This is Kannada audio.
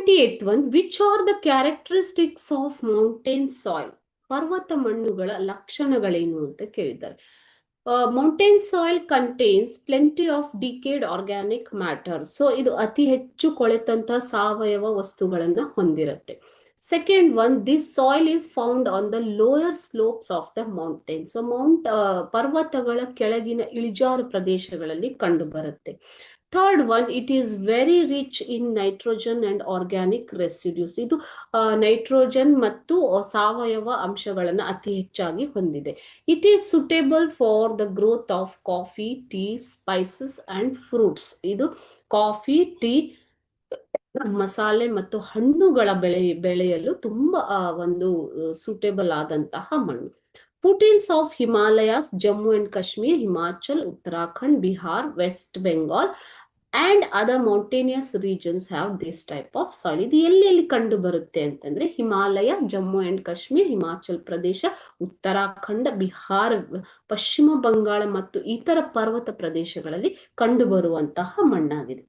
28th one, which are the characteristics of mountain soil? ಪರ್ವತ ಮಣ್ಣುಗಳ ಲಕ್ಷಣಗಳೇನು ಅಂತ ಕೇಳಿದ್ದಾರೆ. Mountain soil contains plenty of decade organic matter. So ಇದು ಅತಿ ಹೆಚ್ಚು ಕೊಳೆತಂತ ಸಾವಯವ ವಸ್ತುಗಳನ್ನ ಹೊಂದಿರುತ್ತೆ. Second one, this soil is found on the lower slopes of the mountain. So ಪರ್ವತಗಳ ಕೆಳಗಿನ ಇಳಿಜಾರು ಪ್ರದೇಶಗಳಲ್ಲಿ ಕಂಡು ಬರುತ್ತೆ. Third one, it is very rich in nitrogen and organic residues. ಇದು ನೈಟ್ರೋಜನ್ ಮತ್ತು ಸಾವಯವ ಅಂಶಗಳನ್ನು ಅತಿ ಹೆಚ್ಚಾಗಿ ಹೊಂದಿದೆ. It is suitable for the growth of coffee, tea, spices and fruits. ಇದು ಕಾಫಿ, ಟೀ, ಮಸಾಲೆ ಮತ್ತು ಹಣ್ಣುಗಳ ಬೆಳೆಯಲು ತುಂಬಾ ಒಂದು ಸೂಟೇಬಲ್ ಆದಂತಹ ಮಣ್ಣು. Fountains of Himalayas, Jammu and Kashmir, Himachal, Uttarakhand, Bihar, West Bengal and other mountainous regions have this type of soil. ಇದು ಎಲ್ಲಿ ಕಂಡು ಬರುತ್ತೆ ಅಂತಂದ್ರೆ ಹಿಮಾಲಯ, ಜಮ್ಮು ಅಂಡ್ ಕಾಶ್ಮೀರ್, ಹಿಮಾಚಲ್ ಪ್ರದೇಶ, ಉತ್ತರಾಖಂಡ, ಬಿಹಾರ್, ಪಶ್ಚಿಮ ಬಂಗಾಳ ಮತ್ತು ಇತರ ಪರ್ವತ ಪ್ರದೇಶಗಳಲ್ಲಿ ಕಂಡು ಬರುವಂತಹ ಮಣ್ಣಾಗಿದೆ.